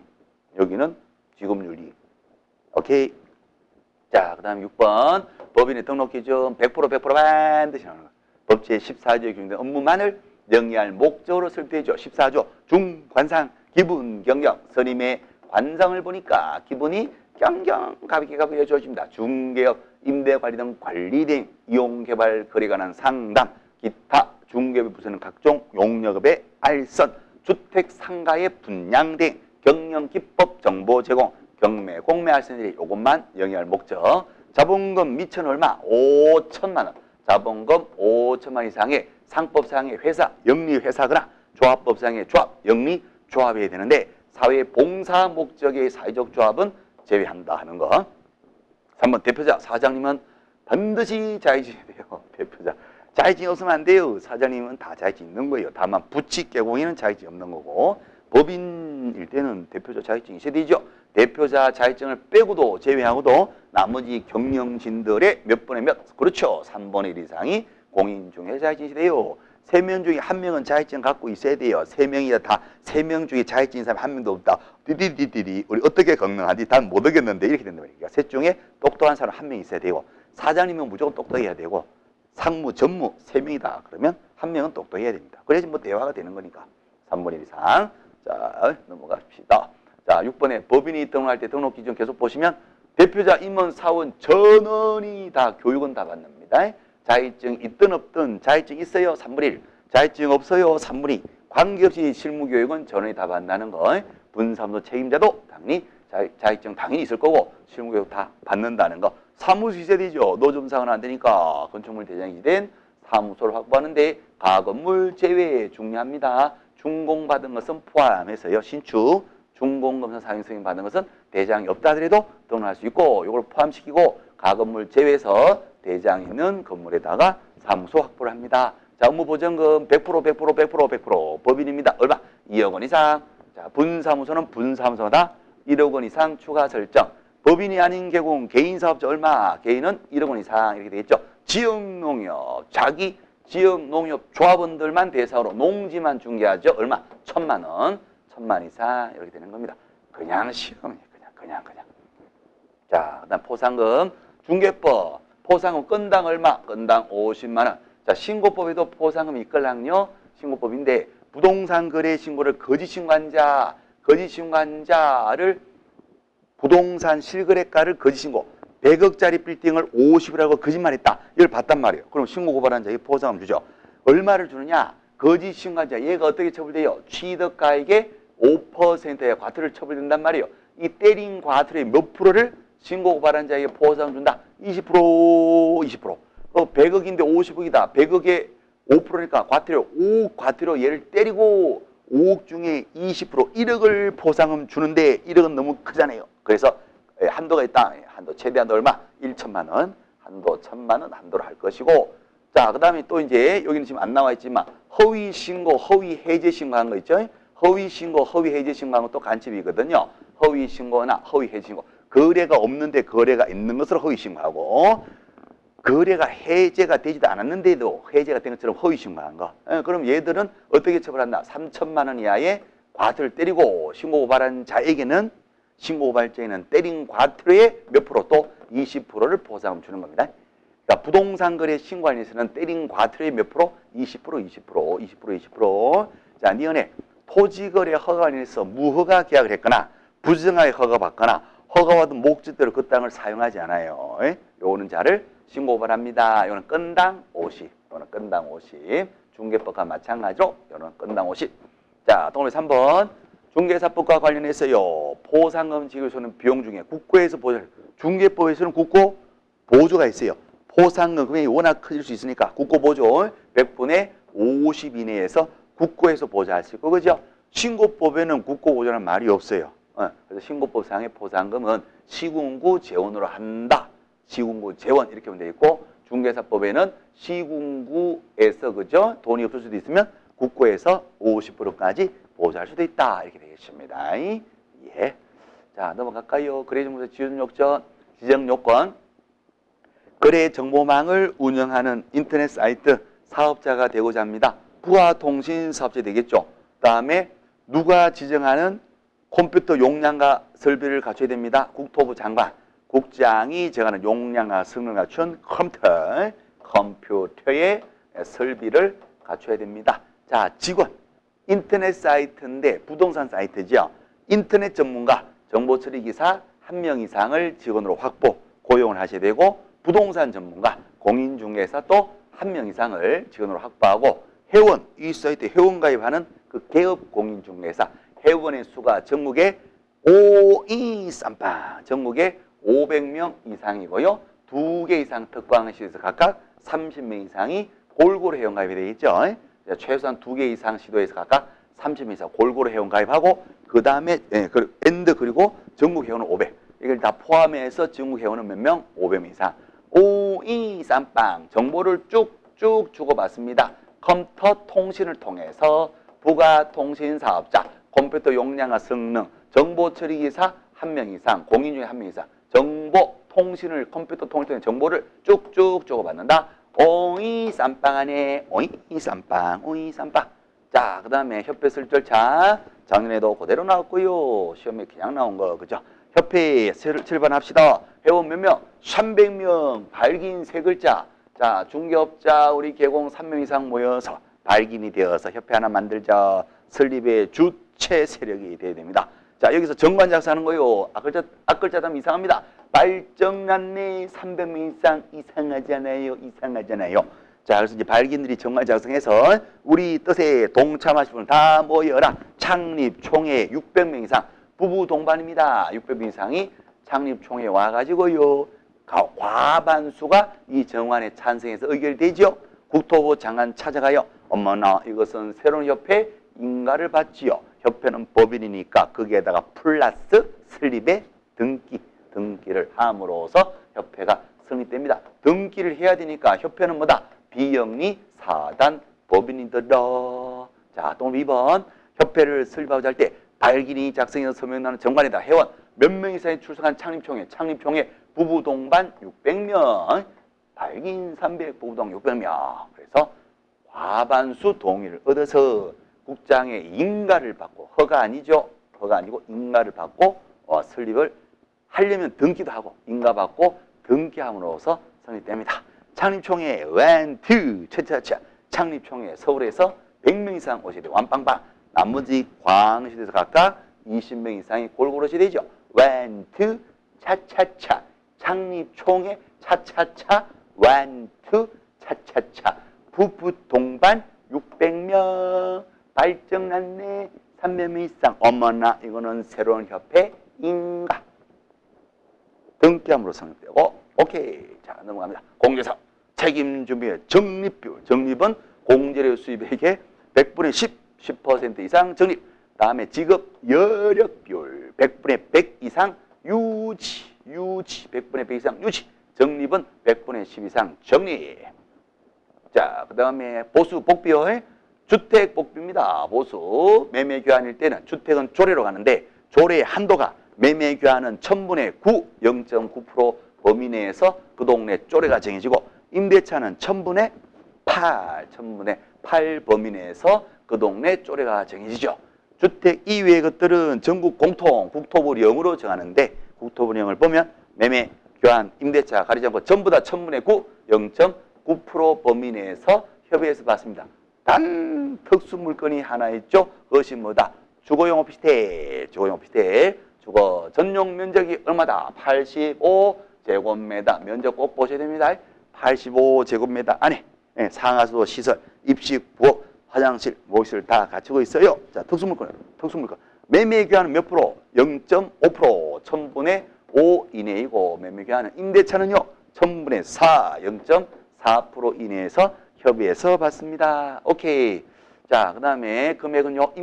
S1: 여기는 직업윤리. 오케이. 자, 그 다음 6번. 법인의 등록 기준 100% 반드시 나오는 거. 법 제14조에 규정된 업무만을 영위할 목적으로 설정되죠. 14조 중관상 기분 경영. 선임의 관상을 보니까 기분이 경경 가볍게 여쭈어집니다. 중개업, 임대관리 등 관리 등 이용개발 거래에 관한 상담, 기타 중개업에 부서는 각종 용역업의 알선, 주택 상가의 분양 등 경영 기법 정보 제공, 경매, 공매할 생들이 요것만 영위할 목적. 자본금 미천 얼마? 5천만 원. 자본금 5천만 이상의 상법상의 회사, 영리회사거나 조합법상의 조합, 영리조합이어야 되는데 사회 봉사 목적의 사회적 조합은 제외한다 하는 거. 3번 대표자, 사장님은 반드시 자격증이 돼요. 대표자. 자격증이 없으면 안 돼요. 사장님은 다 자격증이 있는 거예요. 다만 부칙 개공에는 자격증이 없는 거고 법인일 때는 대표자 자격증이 있어야 되죠. 대표자 자격증을 빼고도 제외하고도 나머지 경영진들의 몇 분의 몇, 그렇죠. 3분의 1 이상이 공인 중에 자격증이 돼요. 3명 중에 1명은 자격증 갖고 있어야 돼요. 3명이다 다 3명 중에 자격증 있는 사람 1명도 없다. 디디디디디 우리 어떻게 경영하지? 다 못 하겠는데 이렇게 된단 말이에요. 셋 중에 똑똑한 사람 1명 있어야 되고 사장님은 무조건 똑똑해야 되고 상무, 전무 3명이다. 그러면 1명은 똑똑해야 됩니다. 그래야지 뭐 대화가 되는 거니까. 3분의 1 이상. 자, 넘어갑시다. 자, 6번에 법인이 등록할 때 등록 기준 계속 보시면 대표자, 임원, 사원 전원이 다 교육은 다 받습니다. 자격증 있든 없든 자격증 있어요. 3분의 1. 자격증 없어요. 3분의 2. 관계없이 실무교육은 전원이 다 받는다는 거. 분사무소 책임자도 당연히 자격증 당연히 있을 거고 실무교육 다 받는다는 거. 사무소 있어야 되죠. 노점상은 안 되니까 건축물 대장이 된 사무소를 확보하는데 가건물 제외 중요합니다. 준공받은 것은 포함해서요. 신축, 준공검사 사용승인 받은 것은 대장이 없다 하더라도 등록할 수 있고 이걸 포함시키고 가건물 제외해서 대장 있는 건물에다가 사무소 확보를 합니다. 자, 업무보전금 100% 법인입니다. 얼마? 2억 원 이상. 자, 분사무소는 분사무소다 1억 원 이상 추가 설정. 법인이 아닌 경우 개인사업자 얼마? 개인은 1억 원 이상 이렇게 되겠죠. 지역농협, 자기 지역농협 조합원들만 대상으로 농지만 중개하죠. 얼마? 1,000만 원. 1,000만 이상 이렇게 되는 겁니다. 그냥 시험이에요. 그냥. 자, 그다음 포상금, 중개법, 포상금 건당 얼마? 건당 50만 원. 자, 신고법에도 포상금이 있걸랑요. 신고법인데 부동산 거래 신고를 거짓 신고한 자를 부동산 실거래가를 거짓 신고 100억짜리 빌딩을 50이라고 거짓말했다. 이걸 봤단 말이에요. 그럼 신고 고발한 자에게 포상금 주죠. 얼마를 주느냐? 거짓 신고한 자 얘가 어떻게 처벌돼요? 취득가액의 5%의 과태료를 처벌된단 말이에요. 이 때린 과태료의 몇 프로를 신고 고발한 자에게 포상금 준다? 20%. 100억인데 50억이다. 100억에 5%니까 과태료 5억 과태료 얘를 때리고 5억 중에 20% 1억을 포상금 주는데 1억은 너무 크잖아요. 그래서 한도가 있다. 한도 최대한도 얼마? 1천만 원. 한도 1,000만 원 한도로 할 것이고 자, 그다음에 또 이제 여기는 지금 안 나와 있지만 허위 신고, 허위 해제 신고한 거 있죠? 허위 신고, 허위 해제 신고한 것도 간첩이거든요. 허위 신고나 허위 해제 신고. 거래가 없는데 거래가 있는 것으로 허위 신고하고 거래가 해제가 되지도 않았는데도 해제가 된 것처럼 허위 신고한 거. 그럼 얘들은 어떻게 처벌한다? 3천만 원 이하의 과태료를 때리고 신고 고발한 자에게는 신고 고발자에는 때린 과태료의 몇 프로 또 20%를 포상금 주는 겁니다. 그러니까 부동산 거래 신고인에서는 때린 과태료의 몇 프로? 20%. 자, 니은에 토지거래 허가인에서 무허가 계약을 했거나 부정하게 허가받거나 허가받은 목적대로 그 땅을 사용하지 않아요. 요거는 자를 신고 고발합니다. 요거는 건당 50. 요거는 건당 50. 중개법과 마찬가지로 요거는 건당 50. 자, 동그라미 3번. 중개사법과 관련해서요. 포상금 지급소는 비용 중에 국고에서 보조, 중개법에서는 국고 보조가 있어요. 포상금 금액이 워낙 커질 수 있으니까 국고 보조 100분의 50 이내에서 국고에서 보조할 수 있고 그죠? 신고법에는 국고 보조라는 말이 없어요. 그래서 신고법상의 포상금은 시군구 재원으로 한다. 시군구 재원 이렇게 하면 돼 있고 중개사법에는 시군구에서 그죠? 돈이 없을 수도 있으면 국고에서 50%까지 보조할 수도 있다. 이렇게 되겠습니다. 예. 자, 넘어갈까요? 거래정보사 지정요건. 거래 정보망을 운영하는 인터넷 사이트 사업자가 되고자 합니다. 부가통신 사업자 되겠죠. 그다음에 누가 지정하는 컴퓨터 용량과 설비를 갖춰야 됩니다. 국토부 장관. 국장이 정하는 용량과 성능을 갖춘 컴퓨터의 설비를 갖춰야 됩니다. 자, 직원. 인터넷 사이트인데 부동산 사이트죠. 인터넷 전문가, 정보처리기사 1명 이상을 직원으로 확보, 고용을 하셔야 되고 부동산 전문가, 공인중개사 또 1명 이상을 직원으로 확보하고 회원, 이 사이트에 회원 가입하는 그 개업 공인중개사, 회원의 수가 전국에 쌈빵. 전국에 500명 이상이고요. 2개 이상 특광시도에서 각각 30명 이상이 골고루 회원가입이 되겠죠. 최소한 2개 이상 시도에서 각각 30명 이상 골고루 회원가입하고 그 다음에 엔드 그리고 전국 회원은 500. 이걸 다 포함해서 전국 회원은 몇 명? 500명 이상. 쌈빵. 정보를 쭉쭉 주고받습니다. 컴퓨터 통신을 통해서 부가통신 사업자, 컴퓨터 용량과 성능, 정보 처리 기사 1명 이상, 공인 중에 1명 이상, 정보 통신을 컴퓨터 통신을 정보를 쭉쭉 주고받는다. 쌈빵 안에 쌈빵. 자, 그 다음에 협회 설립 절차 작년에도 그대로 나왔고요. 시험에 그냥 나온 거 그죠? 협회 출발합시다. 회원 몇 명? 300명. 발기인 세 글자. 자, 중개업자 우리 개공 3명 이상 모여서 발기인이 되어서 협회 하나 만들자. 설립의 주체 세력이 돼야 됩니다. 자, 여기서 정관 작성하는 거요. 앞글자담 이상합니다. 발정란내 300명 이상 이상하잖아요. 자, 그래서 이제 발기인들이 정관 작성해서 우리 뜻에 동참하실 분 다 모여라. 창립 총회 600명 이상. 부부 동반입니다. 600명 이상이 창립 총회에 와가지고요. 과반수가 이 정관에 찬성해서 의결되죠. 국토부 장관 찾아가요. 어머나 이것은 새로운 협회 인가를 받지요. 협회는 법인이니까 거기에다가 플러스 설립의 등기를 함으로써 협회가 성립됩니다. 등기를 해야 되니까 협회는 뭐다? 비영리 사단 법인이더라. 자, 또 2번 협회를 설립하고자 할 때 발기인이 작성해서 서명하는 정관에다 회원 몇 명 이상이 출석한 창립총회 부부 동반 600명, 발기인 300, 부부동 600명. 그래서 과반수 동의를 얻어서 국장의 인가를 받고 허가 아니죠. 허가 아니고 인가를 받고 설립을 하려면 등기도 하고 인가받고 등기함으로써 성립됩니다. 창립총회 1, 2, 차차차 창립총회 서울에서 100명 이상 오셔야 돼요. 완빵빵. 나머지 광시에서 각각 20명 이상이 골고루 오셔야 되죠. 1, 2, 차차차 창립총회 차차차 1, 2, 차차차 부부 동반 600명 발정란내 300명 이상. 어머나 이거는 새로운 협회 인가 등기함으로 성립되고 오케이. 자, 넘어갑니다. 공제사 책임준비의 적립비율. 적립은 공제료 수입액의 100분의 10% 이상 적립. 다음에 지급 여력 비율 100분의 100 이상 유지 100분의 100 이상 유지. 적립은 100분의 10 이상 적립. 자, 그 다음에 보수 복비율 주택 복비입니다. 보수 매매 교환일 때는 주택은 조례로 가는데 조례의 한도가 매매 교환은 1000분의 9 0.9% 범위 내에서 그 동네 조례가 정해지고 임대차는 1000분의 8 범위 내에서 그 동네 조례가 정해지죠. 주택 이외의 것들은 전국 공통 국토부령으로 정하는데 국토부령을 보면 매매, 교환, 임대차 가리지 않고 전부 다 1000분의 9, 0.9% 범위 내에서 협의해서 받습니다. 단 특수 물건이 하나 있죠. 그것이 뭐다? 주거용 오피스텔. 주거 전용 면적이 얼마다? 85제곱미터. 면적 꼭 보셔야 됩니다. 85제곱미터 안에 상하수도 시설, 입식, 부엌, 화장실, 목욕실 다 갖추고 있어요. 자, 특수물건. 매매 교환은 몇 프로? 0.5%. 1000분의 5 이내이고 매매 교환은 임대차는요. 1000분의 4, 0.4% 이내에서 협의해서 받습니다. 오케이. 자, 그 다음에 금액은요.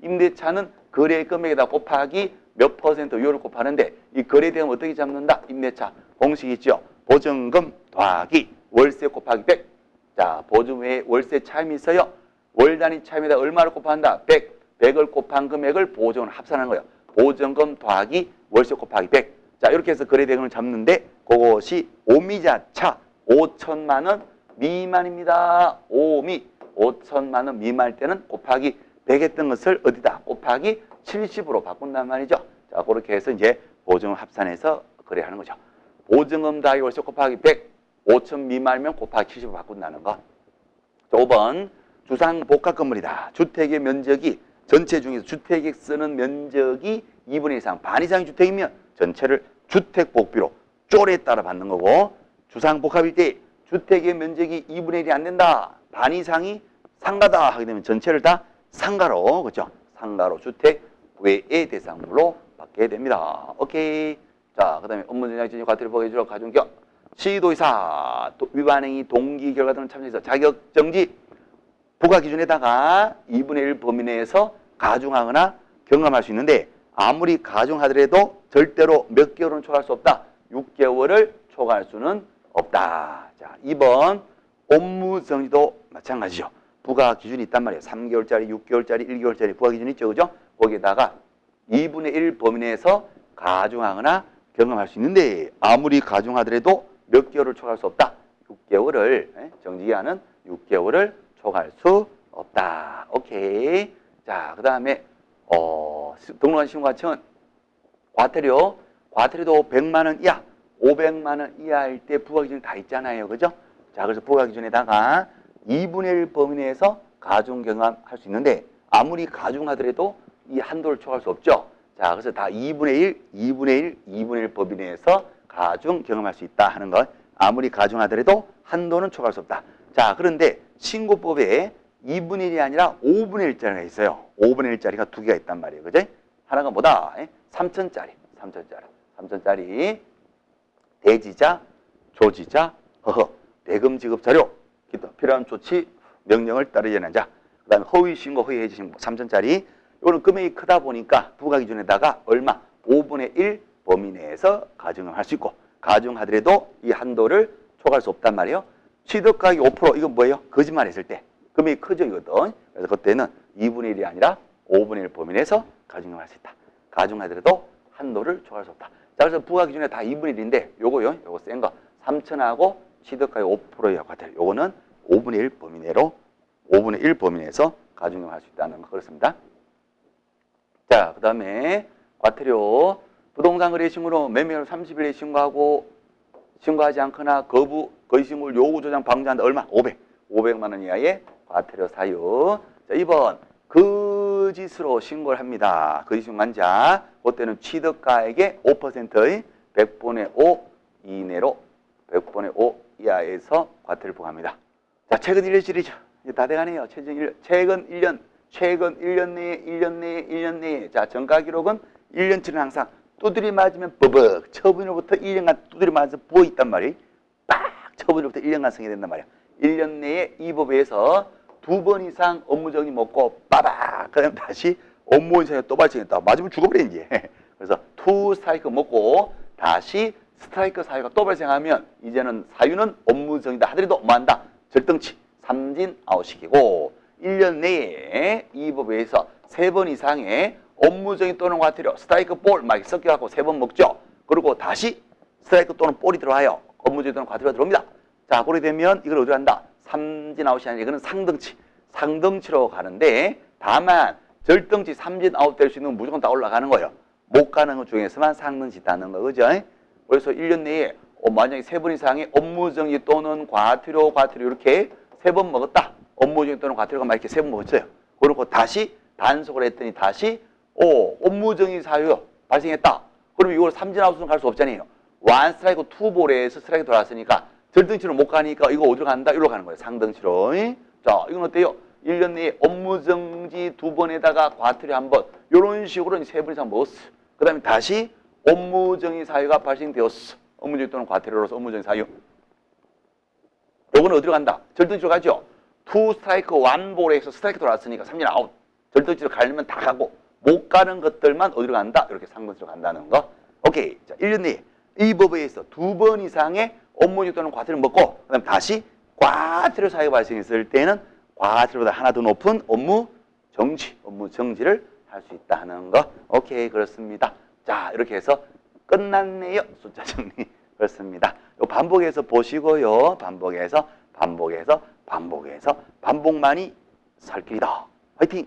S1: 임대차는 거래 금액에다 곱하기 몇 퍼센트 요율을 곱하는데 이 거래대금 어떻게 잡는다? 임대차 공식이 있죠. 보증금 더하기 월세 곱하기 100. 자, 보증 외에 월세 차임이 있어요. 월 단위 차임에다 얼마를 곱한다? 100. 100을 곱한 금액을 보증을 합산하는 거예요. 보증금 더하기 월세 곱하기 100. 자, 이렇게 해서 거래대금을 잡는데 그것이 오미자차 5천만 원 미만입니다. 5천만 원 미만일 때는 곱하기 100 했던 것을 어디다? 곱하기 70으로 바꾼단 말이죠. 자, 그렇게 해서 이제 보증을 합산해서 거래하는 거죠. 보증금 더하기 월세 곱하기 100, 5천 미만이면 곱하기 70으로 바꾼다는 거. 자, 5번 주상복합 건물이다. 주택의 면적이 전체 중에서 주택이 쓰는 면적이 2분의 1 이상, 반 이상의 주택이면 전체를 주택복비로 쪼레에 따라 받는 거고 주상복합일 때 주택의 면적이 2분의 1이 안 된다. 반 이상이 상가다 하게 되면 전체를 다 상가로, 그죠? 상가로 주택 외의 대상물로 받게 됩니다. 오케이. 자, 그 다음에 업무 정지 과태료 부과기준으로 가중경 시도의사 위반행위 동기 결과 등을 참조해서 자격정지 부과기준에다가 2분의 1 범위 내에서 가중하거나 경감할 수 있는데 아무리 가중하더라도 절대로 몇 개월은 초과할 수 없다. 6개월을 초과할 수는 없다. 자, 2번 업무정지도 마찬가지죠. 부과기준이 있단 말이에요. 3개월짜리, 6개월짜리, 1개월짜리 부과기준이 있죠. 그죠? 거기에다가 2분의 1 범위 내에서 가중하거나 경감할 수 있는데 아무리 가중하더라도 몇 개월을 초과할 수 없다. 6개월을 정지기한은 6개월을 초과할 수 없다. 오케이. 자, 그 다음에 등록한 신고가청은 과태료도 100만 원 이하, 500만 원 이하일 때 부과기준이 다 있잖아요. 그죠? 자, 그래서 부과기준에다가 2분의 1 범위 내에서 가중 경감할 수 있는데 아무리 가중하더라도 이 한도를 초과할 수 없죠. 자, 그래서 다 2분의 1, 2분의 1, 2분의 1 범위 내에서 가중 경험할 수 있다 하는 것. 아무리 가중하더라도 한도는 초과할 수 없다. 자, 그런데 신고법에 2분의 1이 아니라 5분의 1짜리가 있어요. 5분의 1짜리가 두 개가 있단 말이에요. 그죠? 하나가 뭐다? 3천짜리. 3천짜리. 대지자, 조지자, 허허, 대금 지급 자료, 기타 필요한 조치, 명령을 따르지 않는 자. 그 다음에 허위 신고, 허위 해지 신고 3천짜리. 이거는 금액이 크다 보니까 부과기준에다가 얼마? 5분의 1 범위 내에서 가중을 할 수 있고 가중하더라도 이 한도를 초과할 수 없단 말이에요. 취득가액 5% 이건 뭐예요? 거짓말 했을 때 금액이 크죠 이거든. 그래서 그때는 2분의 1이 아니라 5분의 1 범위 내에서 가중을 할 수 있다. 가중하더라도 한도를 초과할 수 없다. 자, 그래서 부과기준에 다 2분의 1인데 요거 센 거 3천하고 취득가액 5%의 과태료 요거는 5분의 1 범위 내로 5분의 1 범위 내에서 가중을 할 수 있다는 거 그렇습니다. 자, 그 다음에 과태료 부동산 거래 신고로 매매를 30일에 신고하지 않거나 거짓신고를 요구 조장 방지한다. 얼마? 500만 원 이하의 과태료 사유. 자, 2번 거짓으로 신고를 합니다. 거짓 신고한 자 그때는 취득가액의 5%의 100분의 5 이내로 100분의 5 이하에서 과태료를 부과합니다. 자, 최근 1년 시리즈 이제 다 돼가네요. 최근 1년 내에 자, 정가 기록은 1년치는 항상 두드리 맞으면 버벅 처분으로부터 1년간 두드리 맞아서 부어있단 말이에요. 빡 처분으로부터 1년간 성립된단 말이야. 1년 내에 이 법에서 2번 이상 업무정지 먹고 빠박 그다음 다시 업무인상이 또 발생했다. 맞으면 죽어버리지. 그래서 2 스트라이크 먹고 다시 스트라이크 사유가 또 발생하면 이제는 사유는 업무정지다 하더라도 뭐한다? 절등치 삼진 아웃시키고 1년 내에 이 법에 의해서 3번 이상의 업무정지 또는 과태료 스트라이크 볼 막 섞여갖고 3번 먹죠. 그리고 다시 스트라이크 또는 볼이 들어와요. 업무정지 또는 과태료가 들어옵니다. 자, 그렇게 되면 이걸 어디로 간다? 삼진 아웃이 아니라 이거는 상등치로 가는데 다만 절등치 삼진 아웃 될 수 있는 건 무조건 다 올라가는 거예요. 못 가는 것 중에서만 상등치 따는 거 그죠? 그래서 1년 내에 만약에 3번 이상의 업무정지 또는 과태료 이렇게 3번 먹었다. 업무정지 또는 과태료가 막 이렇게 3번 먹었어요. 그리고 다시 단속을 했더니 다시 업무정지 사유 발생했다. 그럼 이걸 삼진 아웃은 갈 수 없잖아요. 원 스트라이크 투 볼에서 스트라이크 돌아왔으니까 절등치로 못 가니까 이거 어디로 간다? 이리로 가는 거예요. 상등치로. 자, 이건 어때요? 1년 내에 업무정지 2번에다가 과태료 1번 이런 식으로 3번 이상 먹었어. 그 다음에 다시 업무정지 사유가 발생되었어. 업무정지 또는 과태료로서 업무정지 사유. 요거는 어디로 간다? 절등치로 가죠. 2 스트라이크 1 볼에서 스트라이크 돌아왔으니까 삼진 아웃. 절등치로 가려면 다 가고 못 가는 것들만 어디로 간다? 이렇게 상등치로 간다는 거. 오케이. 자, 1년 내에 이 법에 의해서 2번 이상의 업무정지 또는 과태료를 먹고 그다음 다시 과태료 사유가 발생했을 때는 과태료보다 하나 더 높은 업무정지를 할 수 있다는 거. 오케이. 그렇습니다. 자, 이렇게 해서 끝났네요. 숫자 정리. 그렇습니다. 요 반복해서 보시고요. 반복만이 살 길이다. 화이팅!